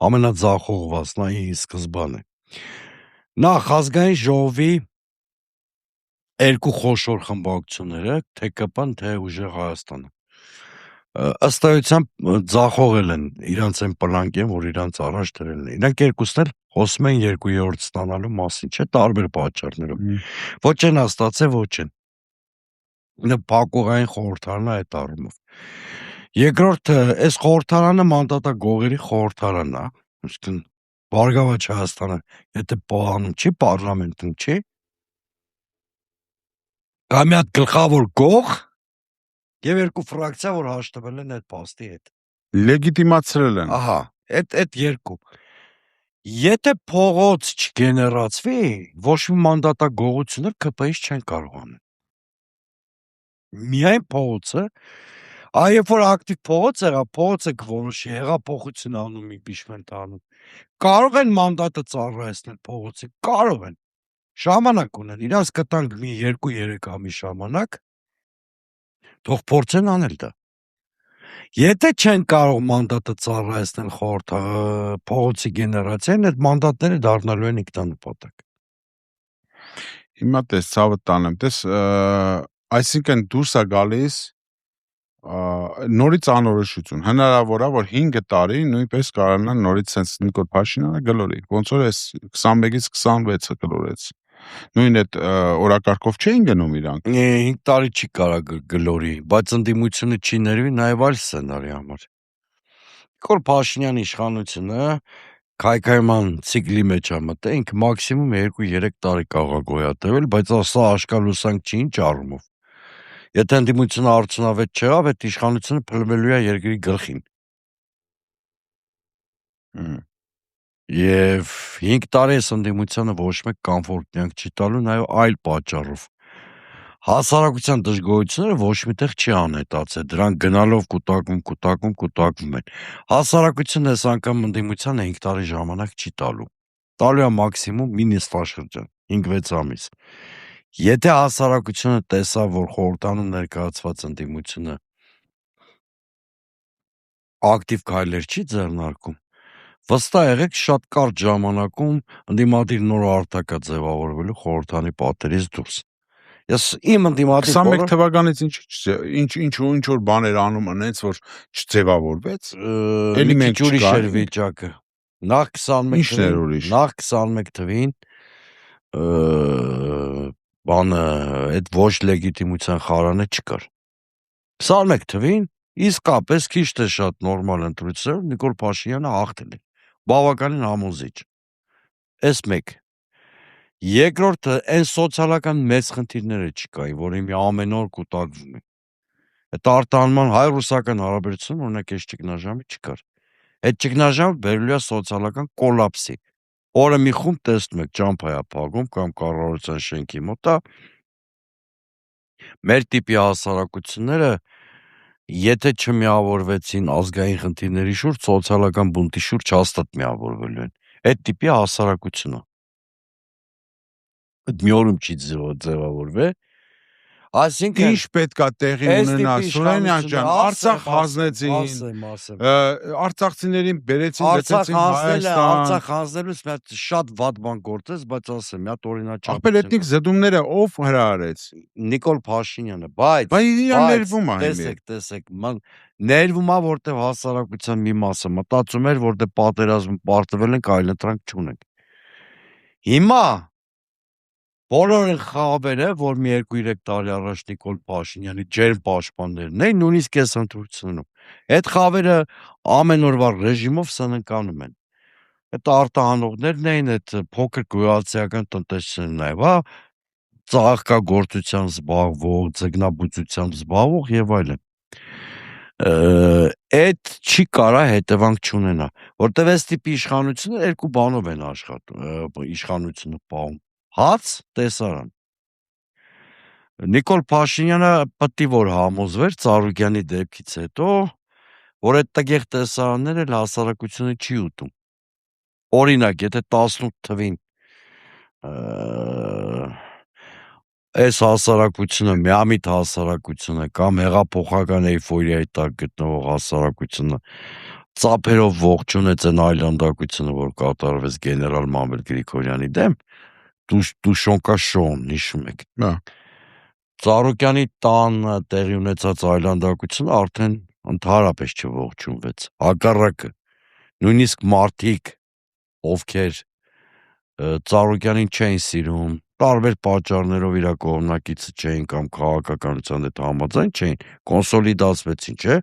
ամենաձախողվածն է ի սկզբանե։ Նախ ազգային ժողովի երկու խոշոր խմբակցությունները, թե ԿՊ-ն, թե Ուժեղ Հայաստանը, ըստ էության ձախողել են իրանց այն պլանկին, որ իրանց առաջ դրել են։ Իրանք երկուսն էլ խոսում են 2/3 ստանալու մասին, չէ, տարբեր պատճառներով։ Ոչ են ստացել, ոչ են։ Փակուղային խորհրդարանն է այդ առումով։ Երկրորդը, այս խորհրդարանը մանդատագողերի խորհրդարանն է, այսինքն Բարգավաճ Հայաստանը, եթե պահանում չի, պարլամենտում չի, կա մի հատ գլխավոր գող եւ երկու ֆրակցիա, որ հաշտվել են այդ փաստի հետ։ Լեգիտիմացրել են։ Ահա, այդ երկու։ Եթե փողոց չգեներացվի, ոչ մի մանդատագողություններ ԿՊ-ից չեն կարող անել։ Միայն փողոցը, երբ որ ակտիվ փողոց եղավ, փողոցը կորոշի, հեղափոխություն անում, իմպիչմենտ անում։ Կարող են մանդատը ծառայեցնել փողոցի, կարող են։ Ժամանակ ունեն, իրանց կտանք մի 2-3 ամիս ժամանակ, թող փորձեն անել դա։ Եթե չեն կարող մանդատը ծառայեցնել փողոցի գեներացիան, այդ մանդատները դառնալու են ինքնանպատակ։ Հիմա տես ցավը տանեմ, տես, այսինքն դուրս է գալիս նորից անորոշություն։ Հնարավոր է, որ 5 տարի նույնպես կարողանա նորից sense Նիկոլ Փաշինյանը գլորի։ Ոնց որ այս 21-ից 26-ը գլորեց։ Նույն այդ օրակարգով չէին գնում իրանք։ 5 տարի չի կարա գլորի, բայց ընդդիմությունը չի ներվի նաև այլ սցենարի համար։ Նիկոլ Փաշինյանի իշխանությունը քայքայման ցիկլի մեջ է մտել, ինքը մաքսիմում 2-3 տարի կարող է գոյատևել, բայց սա աշկալուսանք չի ինչ առումով։ Եթե ընդդիմությունը արդյունավետ չեղավ, այդ իշխանությունը փլվելու է երկրի գլխին։ Եվ 5 տարի այս ընդդիմությանը ոչ մեկ կոմֆորտ կյանք չի տալու նաև այլ պատճառով։ Հասարակության դժգոհությունները ոչ միտեղ չի անհետացել, դրանք գնալով կուտակվում են։ Հասարակությունը այս անգամ ընդդիմությանը 5 տարի ժամանակ չի տալու։ Տալու է մաքսիմում մի նիստաշրջան, 5-6 ամիս։ Եթե հասարակությունը տեսավ, որ խորհրդանում ներկայացված ընդդիմությունը ակտիվ քայլեր չի ձեռնարկում, վստահ եղեք շատ կարճ ժամանակում ընդդիմադիր նոր արտակա ձևավորվելու խորհրդանի պատերից դուրս։ Ես իմ ընդդիմադիր 21 թվականից ինչ որ բաներ անում անենց որ չձևավորվեց։ Էլի մենք ուրիշ էր վիճակը։ Նախ 21 թվին բանը այդ ոչ լեգիտիմության խարանը չկար։ 21 թվին իսկապես քիչ թե շատ նորմալ ընտրություններով Նիկոլ Փաշինյանը հաղթել է։ Բավականին համոզիչ։ Էս մեկ։ Երկրորդը, այն սոցիալական մեծ խնդիրները չկային, որ հիմա ամեն օր կուտակվում են։ Այդ արտահանման հայ-ռուսական հարաբերություն օրինակ այս ճգնաժամի չկար։ Այդ ճգնաժամը բերելու է սոցիալական կոլապսի։ Օրը մի խումբ տեսնում եք ճամփա է փակում կամ կառավարության շենքի մոտ է։ Մեր տիպի հասարակությունները, եթե չմիավորվեցին ազգային խնդիրների շուրջ, սոցիալական բունտի շուրջ հաստատ միավորվելու են։ Այդ տիպի հասարակությունը։ Այդ մի օրում չի ձևավորվել։ Այսինքն ինչ պետքա տեղի ունենա Սուրենյան ջան, Արցախ հանձնեցին, արցախցիներին բերեցին Հայաստան։ Արցախ հանձնելուց մի հատ շատ վատ բան գործեց, բայց ասեմ, մի հատ օրինաչափ։ Ախպեր էթնիկ զդումները ով հրահարեց։ Նիկոլ Փաշինյանը, բայց իրան ներվում է։ Տեսեք, ներվում է, որտեղ հասարակության մի մասը մտածում էր, որտեղ պատերազմ պարտվել ենք, այլընտրանք չունենք։ Հիմա բոլոր են խավերը, որ մի 2-3 տարի առաջ Նիկոլ Փաշինյանի ջերմ պաշտպաններն էին, նույնիսկ այս ընտրությունում։ Այդ խավերը ամեն օրվա ռեժիմով սնանկանում են։ Այդ արտահանողներն էին, այդ փոքր գյուղացիական տնտեսությունն նաև, հա, ծաղկագործությամբ զբաղվող, ձկնաբուծությամբ զբաղվող եւ այլն։ Այդ չի կարա հետևանք չունենա, որտեվ այս տիպի իշխանությունը երկու բանով են աշխատում, իշխանությունը պահում։ Հաց, տեսարան։ Նիկոլ Փաշինյանը պետք է որ համոզվեր Ծառուկյանի դեպքից հետո, որ այդ տգեղ տեսարանները հասարակությունը չի ուտում։ Օրինակ, եթե 18 թվին այս հասարակությունը, միամիտ հասարակությունը կամ հեղափոխական էյֆորիայի տակ գտնվող հասարակությունը ծափերով ողջունեց այն այլանդակությունը, որ կատարվեց գեներալ Մանվել Գրիգորյանի դեմ, Տուշոնկաշոն, հիշում եք։ Ծառուկյանի տան տեղի ունեցած այլանդակությունը արդեն ընդհանրապես չողջունվեց։ Հակառակը, նույնիսկ մարդիկ, ովքեր Ծառուկյանին չէին սիրում, տարբեր պատճառներով իր կողմնակիցը չէին կամ քաղաքականության հետ համաձայն չէին, կոնսոլիդացվեցին, չէ՞։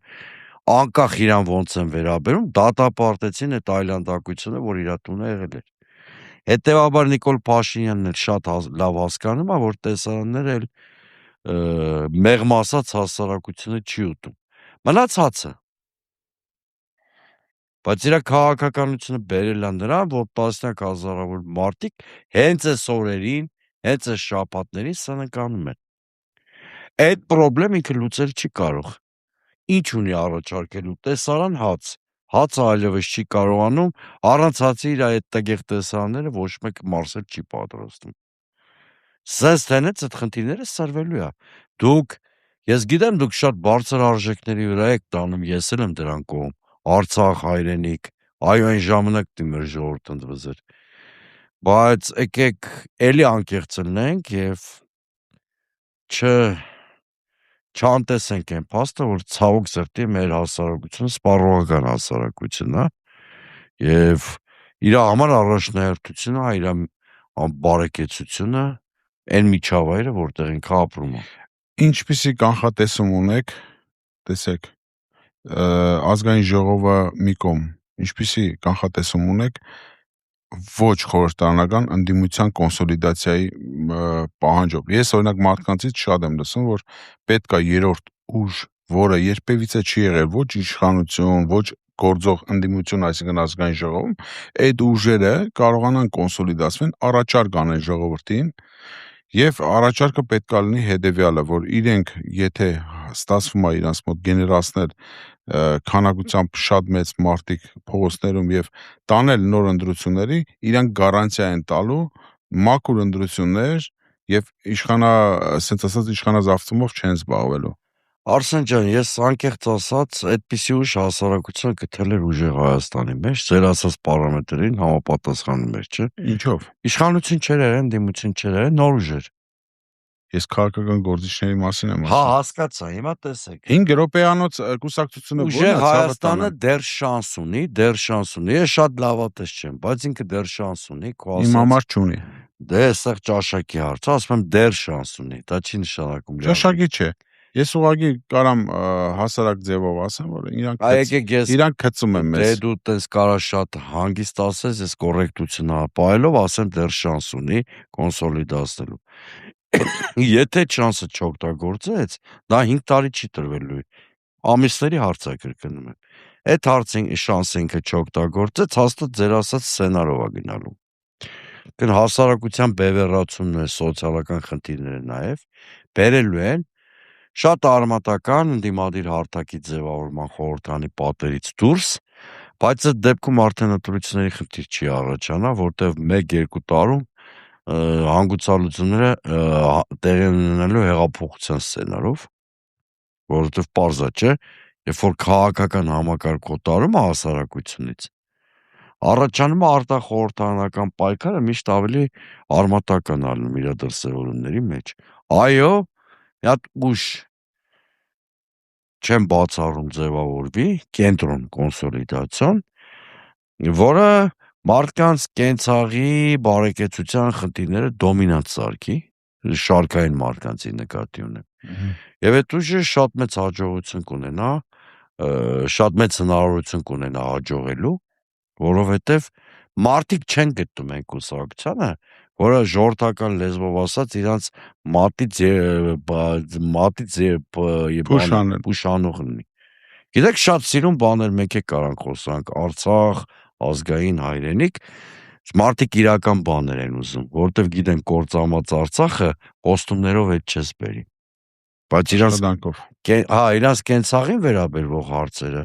Անկախ իրան ոնց են վերաբերում, դատապարտեցին այդ այլանդակությունը, որ իր տունը եղել էր։ Հետևաբար Նիկոլ Փաշինյանն էլ շատ լավ հասկանում է, որ տեսարանները էլ մեղմ ասած հասարակությունը չի ուտում։ Մնացածը, բայց իր քաղաքականությունը բերել է նրան, որ տասնյակ հազարավոր մարդիկ հենց այս օրերին, հենց այս շաբաթներին սնկանում են։ Այդ խնդրեմ ինքը լուծել չի կարող։ Ինչ ունի առաջարկելու տեսարան հաց։ Հացը այլևս չի կարողանում, առանց հացի իր այդ տգեղ տեսարանները ոչ մեկը մարսել չի պատրաստում։ Սենց տենից այդ խնդիրները սրվելու է։ Ես գիտեմ, դուք շատ բարձր արժեքների վրա եք տանում, ես էլ եմ դրան կողմ։ Արցախ, հայրենիք, այո, այն ժամանակն իմ ժողովուրդ ընդվզեր։ Բայց եկեք էլի անկեղծ լինենք եւ չանտեսենք այն փաստը, որ ցավոք սրտի մեր հասարակությունը սպառողական հասարակություն է եւ իր համար առաջնահերթությունը, իր բարեկեցությունը այն միջավայրը, որտեղ ինքը ապրում է։ Ինչպիսի կանխատեսում ունեք, տեսեք, ազգային ժողովը մի կողմ, ինչպիսի կանխատեսում ունեք ոչ խորհրդարանական ընդդիմության կոնսոլիդացիայի պահանջով։ Ես օրինակ մարդկանցից շատ եմ լսում, որ պետք է երրորդ ուժ, որը երբևիցե չի եղել ոչ իշխանություն, ոչ գործող ընդդիմություն, այսինքն ազգային ժողովում, այդ ուժերը կարողանան կոնսոլիդացվեն, առաջարկ անեն ժողովրդին, եւ առաջարկը պետք է լինի հետեւյալը, որ իրենք եթե ստացվում է իրանց մոտ գեներացնել քանակությամբ շատ մեծ մարդիկ փողոցներում եւ տանել նոր ընտրությունների, իրանք գարանտիա են տալու մաքուր ընտրություններ եւ իշխանազավթումով չեն զբաղվելու։ Արսեն ջան, ես անկեղծ ասած, այդպիսի ուժ հասարակությունը գտել էր ուժեղ Հայաստանի մեջ, ձեր ասած պարամետրերին համապատասխանում էր, չէ՞։ Ինչով։ Իշխանություն չէր եղել, ընդդիմություն չէր եղել, նոր ուժ էր։ Ես քաղաքական գործիչների մասին եմ ասում։ Հա, հասկացա, հիմա տեսեք։ 5 րոպեանոց կուսակցությունը ուժեղ Հայաստանը դեռ շանս ունի։ Ես շատ լավատես չեմ, բայց ինքը դեռ շանս ունի, քո ասած։ Իմ համար չունի։ Դե այստեղ ճաշակի հարց, ասում եմ դեռ շանս ունի, դա չի նշանակում։ Ճաշակի չէ։ Ես ուղղակի կարամ հասարակ ձևով ասեմ, որ իրանք քծում են մեզ։ Դե դու տես կարա շատ հանգիստ ասես, ես կոռեկտություն ապահովելով ասեմ դեռ շանս ունի կոնսոլիդացնելու։ Եթե շանսը չօգտագործեց, դա 5 տարի չի տրվելու։ Ամիսների հարց է կրկնում եմ։ Այդ հարցին շանսը ինքը չօգտագործեց, հաստատ ձեր ասած սցենարով է գնալու։ Հասարակության բևեռացումն է, սոցիալական խնդիրները նաև բերելու են շատ արմատական ընդդիմադիր հարթակի ձևավորման խորհրդանի պատերից դուրս, բայց այդ դեպքում արդեն ընտրությունների խնդիր չի առաջանա, որտեղ 1-2 տարում հանգուցալուծումները տեղի ունենալու հեղափոխության սցենարով, որովհետև պարզ է, չէ, երբ որ քաղաքական համակարգ օտարում է հասարակությունից, առաջանում է արտախորհրդարանական պայքարը միշտ ավելի արմատական ալնում իր դրսևորումների մեջ։ Այո, հատ ուժ չեմ բացառում ձևավորվի, կենտրոն կոնսոլիդացիոն, որը մարդկանց կենցաղի բարեկեցության խնդիրները դոմինանտ սարքի, շարքային մարդկանցի նկատի ունեմ։ Եվ այդ ուժը շատ մեծ հաջողություն կունենա, շատ մեծ հնարավորություն կունենա հաջողելու, որովհետև մարդիկ չեն գտնում այն կուսակցությանը, որը ժողովրդական լեզվով ասած իրանց պուշանող լինի։ Գիտեք, շատ սիրուն բաներ մեկ է կարան խոսանք, Արցախ, ազգային հայրենիք, մարդիկ իրական բաներ են ուզում, որովհետև գիտեն կործանված Արցախը խոստումներով հետ չես բերի։ Բայց իրանց կենցաղին վերաբերվող հարցերը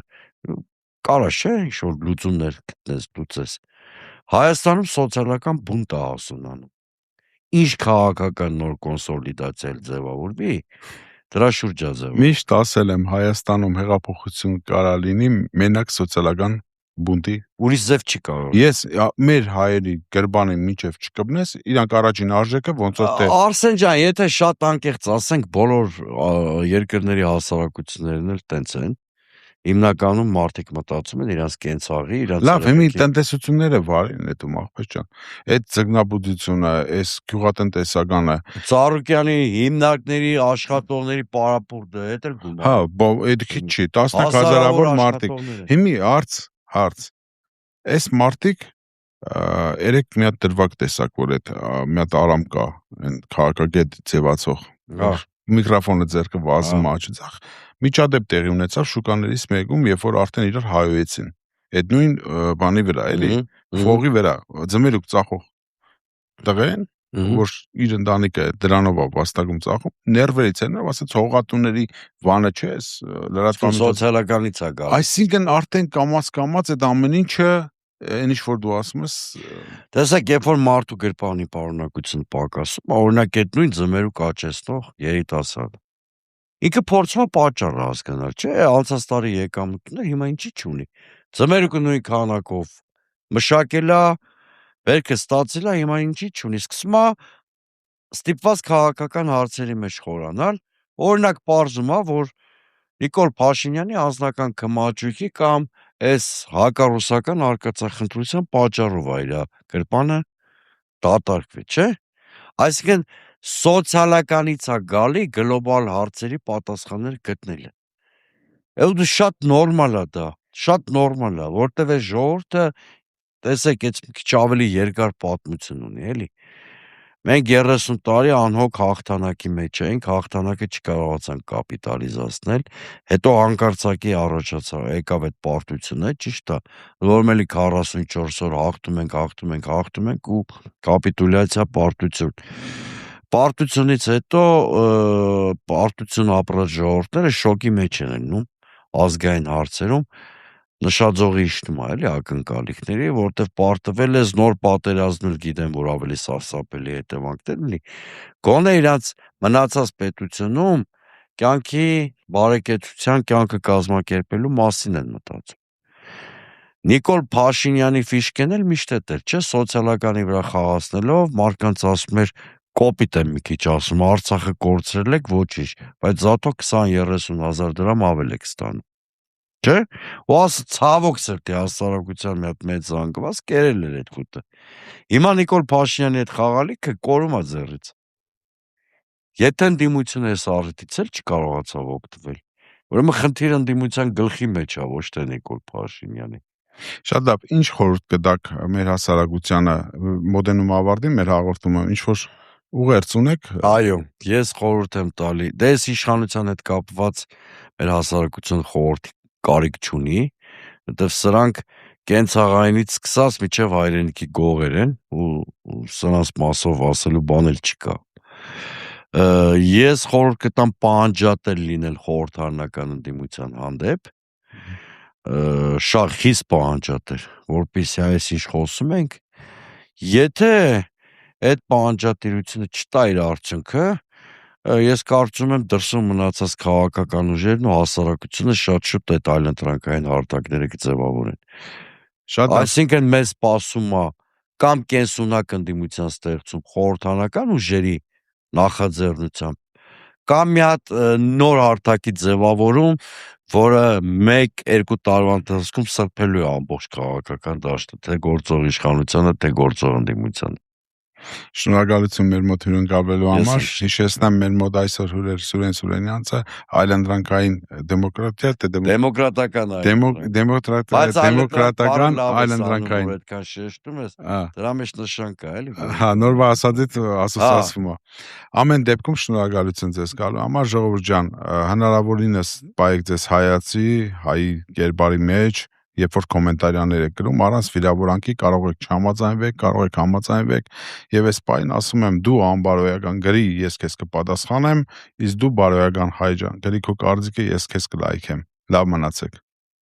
Կարա չէ ինչ-որ լուծումներ գտնես, լուծես։ Հայաստանում սոցիալական բունտ է հասունանում։ Ինչ քաղաքական նոր կոնսոլիդացիա ձևավորվի, դրա շուրջ է ձևավորվում։ Միշտ ասել եմ, Հայաստանում հեղափոխություն կարա լինի մենակ սոցիալական բունտի։ Ուրիշ ձև չի կարող։ Ես մեր հայերի գրբանին միջև չկպնես, իրանք առաջին արժեքը ոնց որ թե Արսեն ջան, եթե շատ անկեղծ ասենք, բոլոր երկրների հասարակություններն էլ տենց են։ Հիմնականում մարդիկ մտածում են իրանց կենցաղի, իրանց լավ, հիմի տնտեսությունները վարին էդում աղբեր ջան։ Այդ ձգնաբուծությունը, այս գյուղատնտեսականը։ Ծառուկյանի հիմնարկների աշխատողների պարապուրտը, այդ էլ գումար։ Հա, այդ քիչ չի, 10000-ավոր մարդիկ։ Հիմի հարց։ Այս մարդիկ երեք մի հատ դրվագ տեսակ, որ այդ մի հատ արամ կա, այն քաղաքագետ ձևացող։ Միկրոֆոնը ձեռքը վազում աչքից։ Միջադեպ տեղի ունեցավ շուկաներից մեկում, երբ որ արդեն իրար հայոյեցին։ Այդ նույն բանի վրա, էլի, ֆողի վրա, ձմերուկ ծախող տղեն, որ իր ընտանիքը դրանով է վաստակում ծախում, ներվերից են, ասած հողատուների վանը չէ, լրատվամիջոցը սոցիալականից է գալիս։ Այսինքն արդեն կամաց այդ ամեն ինչը այն ինչ որ դու ասում ես, տեսեք, երբ որ մարդու գրպանի պարունակությունը պակասում, օրինակ այդ նույն ձմերուկ աճեցնող երիտասարդը ինքը փորձում է պատճառը հասկանալ, չէ՞, անցած տարի եկամուտներ հիմա ինչի չունի։ Ձմերուկը նույն քանակով մշակել է, վերքը ստացել է, հիմա ինչի չունի։ Սկսում է ստիպված քաղաքական հարցերի մեջ խորանալ, օրինակ պարզում է, որ Նիկոլ Փաշինյանի անձնական կմաճույքի կամ այս հակառուսական արկածախնդրության պատճառով է իր գրպանը դատարկվի, չէ՞։ Այսինքն սոցիալականից է գալի գլոբալ հարցերի պատասխաններ գտնելը։ Այդ շատ նորմալ է դա, շատ նորմալ է, որտեղ է ժողովուրդը, տեսեք, այդ մի քիչ ավելի երկար պատմություն ունի, էլի։ Մենք 30 տարի անհոգ հաղթանակի մեջ էինք, հաղթանակը չկարողացանք կապիտալիզացնել, հետո հանկարծակի առաջացավ, եկավ այդ պարտությունը, ճիշտ է, որ մելի 44 օր հաղթում ենք ու կապիտուլյացիա պարտություն։ Պարտությունից հետո պարտություն ապրած ժողովուրդները շոկի մեջ են լինում ազգային հարցերում, նշաձողի իշտում է, էլի, ակնկալիքների, որտեղ պարտվել ես նոր պատերազմներ, գիտեմ, որ ավելի սարսափելի հետևանքներ ունի, գոնե իրանց մնացած պետությունում կյանքի բարեկեցության կյանքը կազմակերպելու մասին են մտածում։ Նիկոլ Փաշինյանի ֆիշկեն էլ միշտ էր, չէ, սոցիալականի վրա խաղացնելով, մարդկանց ասում էր, կոպիտ եմ մի քիչ ասում, Արցախը կորցրել եք, ոչինչ, բայց զատո 20-30 հազար դրամ ավել եք ստանում։ Չէ՞։ Ու ասը ցավոք սրտի հասարակության մի հատ մեծ զանգված կերել էր այդ խուտը։ Հիմա Նիկոլ Փաշինյանի այդ խաղալիքը կորում է ձեռից։ Եթե ընդդիմությունը այս առիթից էլ չկարողացավ օգտվել, ուրեմն խնդիրը ընդդիմության գլխի մեջ է, ոչ թե Նիկոլ Փաշինյանի։ Շատ լավ, ինչ խորհուրդ կտաք մեր հասարակությանը, մոդենում ավարտին մեր հաղորդումը, ինչ որ ուղերձ ունեք։ Այո, ես խորհուրդ եմ տալի։ Դե այս իշխանության հետ կապված մեր հասարակությունը խորհրդի կարիք չունի, որտեղ սրանք կենցաղայինից սկսած մինչև հայրենիքի գողեր են ու սրանց մասով ասելու բան էլ չկա։ Ես խորհուրդ կտամ պահանջատել լինել խորհրդարանական ընդդիմության հանդեպ, շատ խիստ պահանջատել, որպեսզի այս ինչ խոսում ենք, եթե այդ պահանջատիրությունը չտա իր արդյունքը, ես կարծում եմ դրսում մնացած քաղաքական ուժերն ու հասարակությունը շատ շուտ այդ այլընտրանքային հարթակները կձևավորեն։ Այսինքն մեզ սպասում է կամ կենսունակ ընդդիմության ստեղծում խորհրդարանական ուժերի նախաձեռնությամբ, կամ մի հատ նոր հարթակի ձևավորում, որը 1-2 տարվա ընթացքում սրբելու է ամբողջ քաղաքական դաշտը, թե գործող իշխանությանը, թե գործող ընդդիմությանը։ Շնորհակալություն մեր մոտ հյուրընկալվելու համար։ Հիշեցնեմ մեր մոտ այսօր հյուրեր Սուրեն Սուրենյանցը, այլընտրանքային դեմոկրատիա, դեմոկրատական այլընտրանքային։ Այդքան շեշտում ես, դրա մեջ նշան կա, էլի։ Հա, նոր ասածից ասոցացվում է։ Ամեն դեպքում շնորհակալություն ձեզ գալու համար, ժողովուրդ ջան, հնարավորինս բայեք ձեզ հայացի, հայ կերպարի մեջ, երբ որ կոմենտարիաներ եք գրում, առանց վիրավորանքի կարող եք չհամաձայնվեք, կարող եք համաձայնվեք, եւ այս պայն ասում եմ, դու անբարոյական գրի, ես քեզ կպատասխանեմ, իսկ դու բարոյական հայ ջան, գրի քո կարծիքը, ես քեզ կլայքեմ։ Լավ մնացեք։